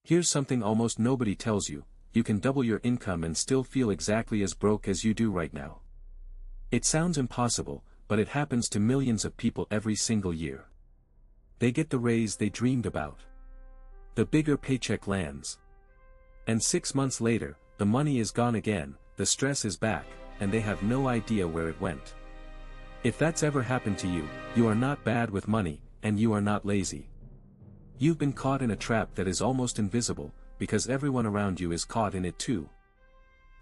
Here's something almost nobody tells you: you can double your income and still feel exactly as broke as you do right now. It sounds impossible, but it happens to millions of people every single year. They get the raise they dreamed about. The bigger paycheck lands. And 6 months later, the money is gone again, the stress is back, and they have no idea where it went. If that's ever happened to you, you are not bad with money, and you are not lazy. You've been caught in a trap that is almost invisible, because everyone around you is caught in it too.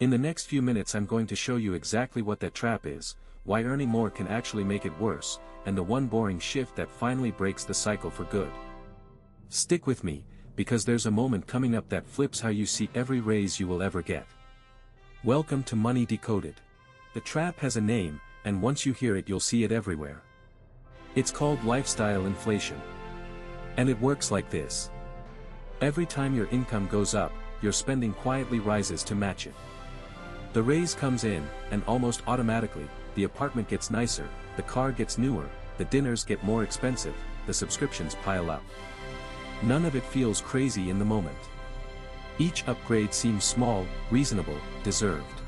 In the next few minutes I'm going to show you exactly what that trap is, why earning more can actually make it worse, and the one boring shift that finally breaks the cycle for good. Stick with me, because there's a moment coming up that flips how you see every raise you will ever get. Welcome to Money Decoded. The trap has a name, and once you hear it you'll see it everywhere. It's called lifestyle inflation. And it works like this. Every time your income goes up, your spending quietly rises to match it. The raise comes in, and almost automatically, the apartment gets nicer, the car gets newer, the dinners get more expensive, the subscriptions pile up. None of it feels crazy in the moment. Each upgrade seems small, reasonable, deserved.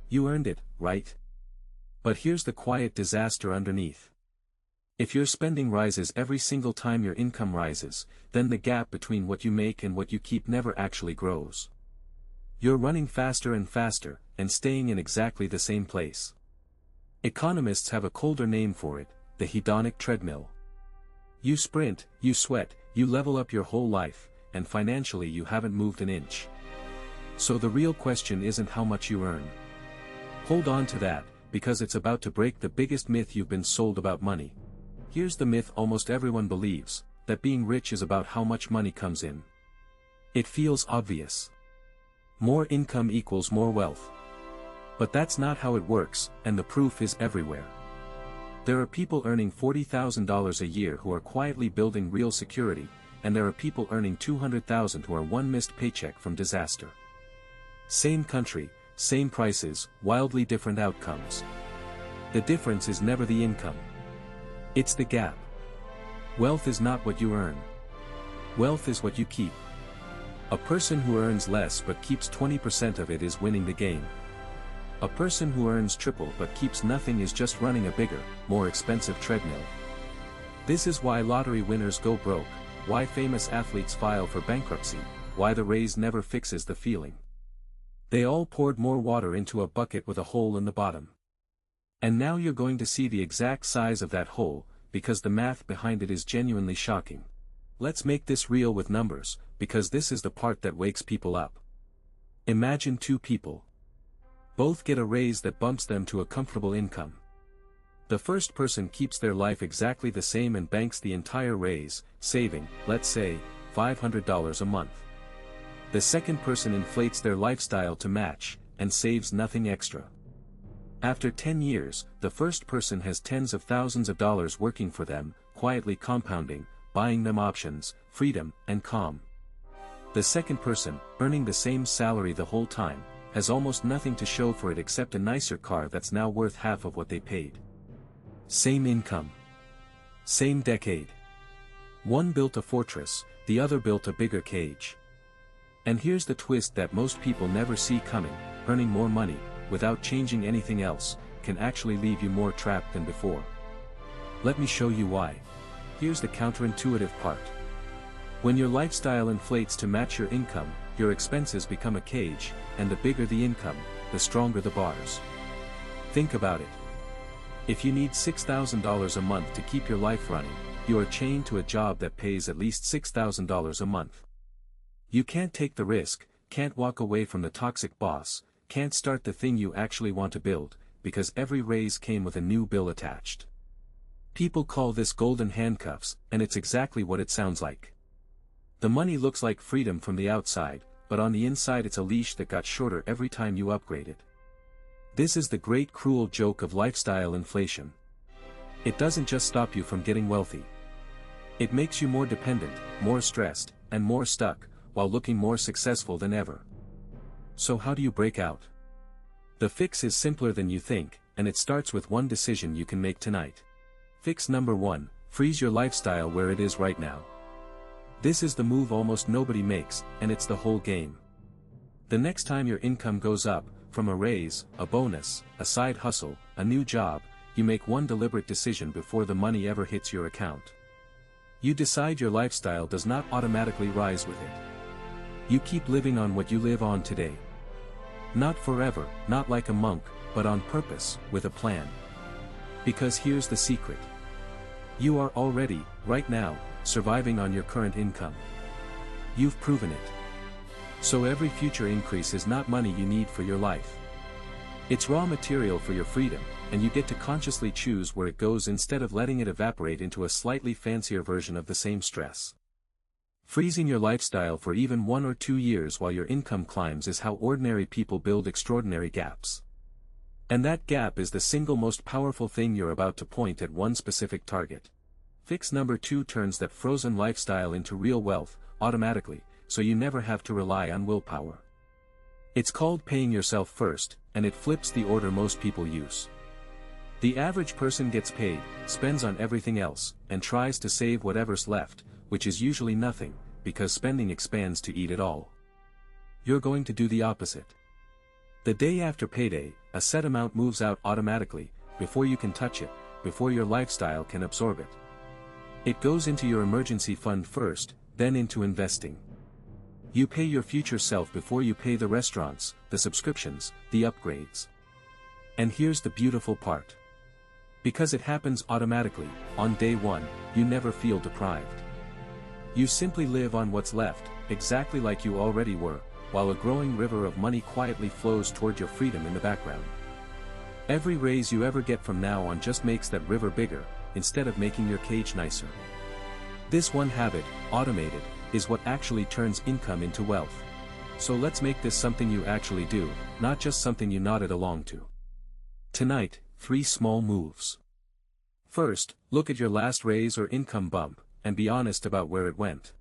You earned it, right? But here's the quiet disaster underneath. If your spending rises every single time your income rises, then the gap between what you make and what you keep never actually grows. You're running faster and faster, and staying in exactly the same place. Economists have a colder name for it: the hedonic treadmill. You sprint, you sweat, you level up your whole life, and financially you haven't moved an inch. So the real question isn't how much you earn. Hold on to that, because it's about to break the biggest myth you've been sold about money. Here's the myth almost everyone believes, that being rich is about how much money comes in. It feels obvious. More income equals more wealth. But that's not how it works, and the proof is everywhere. There are people earning $40,000 a year who are quietly building real security, and there are people earning $200,000 who are one missed paycheck from disaster. Same country, same prices, wildly different outcomes. The difference is never the income. It's the gap. Wealth is not what you earn. Wealth is what you keep. A person who earns less but keeps 20% of it is winning the game. A person who earns triple but keeps nothing is just running a bigger, more expensive treadmill. This is why lottery winners go broke, why famous athletes file for bankruptcy, why the raise never fixes the feeling. They all poured more water into a bucket with a hole in the bottom. And now you're going to see the exact size of that hole, because the math behind it is genuinely shocking. Let's make this real with numbers, because this is the part that wakes people up. Imagine two people. Both get a raise that bumps them to a comfortable income. The first person keeps their life exactly the same and banks the entire raise, saving, let's say, $500 a month. The second person inflates their lifestyle to match, and saves nothing extra. After 10 years, the first person has tens of thousands of dollars working for them, quietly compounding, buying them options, freedom, and calm. The second person, earning the same salary the whole time, has almost nothing to show for it except a nicer car that's now worth half of what they paid. Same income. Same decade. One built a fortress, the other built a bigger cage. And here's the twist that most people never see coming: earning more money, without changing anything else, can actually leave you more trapped than before. Let me show you why. Here's the counterintuitive part. When your lifestyle inflates to match your income, your expenses become a cage, and the bigger the income, the stronger the bars. Think about it. If you need $6,000 a month to keep your life running, you are chained to a job that pays at least $6,000 a month. You can't take the risk, can't walk away from the toxic boss, can't start the thing you actually want to build, because every raise came with a new bill attached. People call this golden handcuffs, and it's exactly what it sounds like. The money looks like freedom from the outside, but on the inside it's a leash that got shorter every time you upgraded. This is the great cruel joke of lifestyle inflation. It doesn't just stop you from getting wealthy. It makes you more dependent, more stressed, and more stuck, while looking more successful than ever. So how do you break out? The fix is simpler than you think, and it starts with one decision you can make tonight. Fix number 1, freeze your lifestyle where it is right now. This is the move almost nobody makes, and it's the whole game. The next time your income goes up, from a raise, a bonus, a side hustle, a new job, you make one deliberate decision before the money ever hits your account. You decide your lifestyle does not automatically rise with it. You keep living on what you live on today. Not forever, not like a monk, but on purpose, with a plan. Because here's the secret. You are already, right now, surviving on your current income. You've proven it. So every future increase is not money you need for your life. It's raw material for your freedom, and you get to consciously choose where it goes instead of letting it evaporate into a slightly fancier version of the same stress. Freezing your lifestyle for even 1 or 2 years while your income climbs is how ordinary people build extraordinary gaps. And that gap is the single most powerful thing you're about to point at one specific target. Fix number 2 turns that frozen lifestyle into real wealth, automatically, so you never have to rely on willpower. It's called paying yourself first, and it flips the order most people use. The average person gets paid, spends on everything else, and tries to save whatever's left, which is usually nothing, because spending expands to eat it all. You're going to do the opposite. The day after payday, a set amount moves out automatically, before you can touch it, before your lifestyle can absorb it. It goes into your emergency fund first, then into investing. You pay your future self before you pay the restaurants, the subscriptions, the upgrades. And here's the beautiful part. Because it happens automatically, on day 1, you never feel deprived. You simply live on what's left, exactly like you already were, while a growing river of money quietly flows toward your freedom in the background. Every raise you ever get from now on just makes that river bigger, instead of making your cage nicer. This one habit, automated, is what actually turns income into wealth. So let's make this something you actually do, not just something you nodded along to. Tonight, 3 small moves. First, look at your last raise or income bump, and be honest about where it went.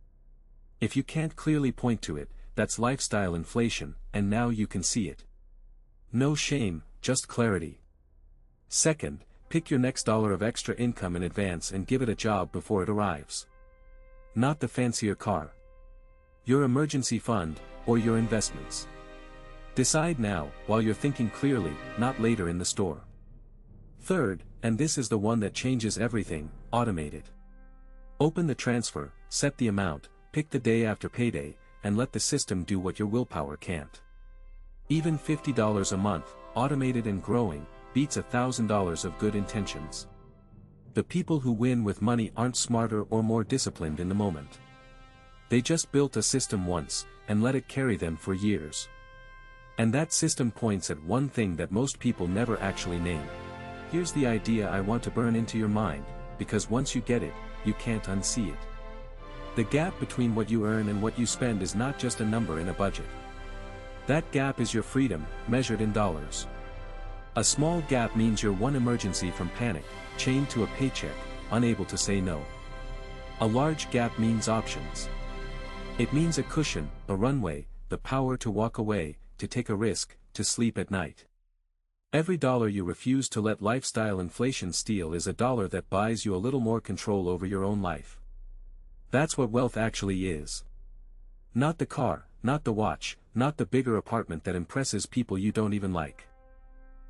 If you can't clearly point to it, that's lifestyle inflation, and now you can see it. No shame, just clarity. Second, pick your next dollar of extra income in advance and give it a job before it arrives. Not the fancier car. Your emergency fund, or your investments. Decide now, while you're thinking clearly, not later in the store. Third, and this is the one that changes everything, automate it. Open the transfer, set the amount, pick the day after payday, and let the system do what your willpower can't. Even $50 a month, automated and growing, beats $1,000 of good intentions. The people who win with money aren't smarter or more disciplined in the moment. They just built a system once, and let it carry them for years. And that system points at one thing that most people never actually name. Here's the idea I want to burn into your mind, because once you get it, you can't unsee it. The gap between what you earn and what you spend is not just a number in a budget. That gap is your freedom, measured in dollars. A small gap means you're one emergency from panic, chained to a paycheck, unable to say no. A large gap means options. It means a cushion, a runway, the power to walk away, to take a risk, to sleep at night. Every dollar you refuse to let lifestyle inflation steal is a dollar that buys you a little more control over your own life. That's what wealth actually is. Not the car, not the watch, not the bigger apartment that impresses people you don't even like.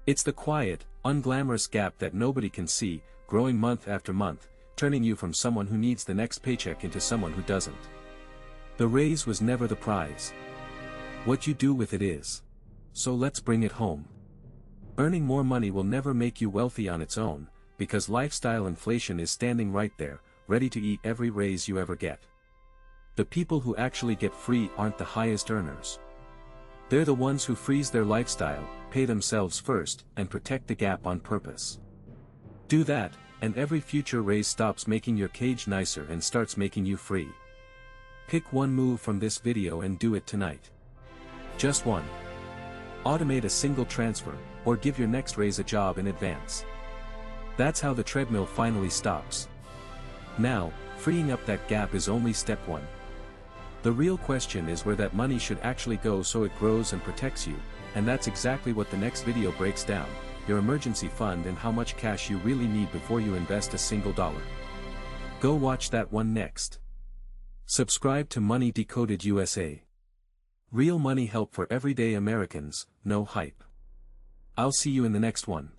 It's the quiet, unglamorous gap that nobody can see, growing month after month, turning you from someone who needs the next paycheck into someone who doesn't. The raise was never the prize. What you do with it is. So let's bring it home. Earning more money will never make you wealthy on its own, because lifestyle inflation is standing right there, ready to eat every raise you ever get. The people who actually get free aren't the highest earners. They're the ones who freeze their lifestyle, pay themselves first, and protect the gap on purpose. Do that, and every future raise stops making your cage nicer and starts making you free. Pick one move from this video and do it tonight. Just one. Automate a single transfer, or give your next raise a job in advance. That's how the treadmill finally stops. Now, freeing up that gap is only step 1. The real question is where that money should actually go so it grows and protects you, and that's exactly what the next video breaks down, your emergency fund and how much cash you really need before you invest a single dollar. Go watch that one next. Subscribe to Money Decoded USA. Real money help for everyday Americans, no hype. I'll see you in the next one.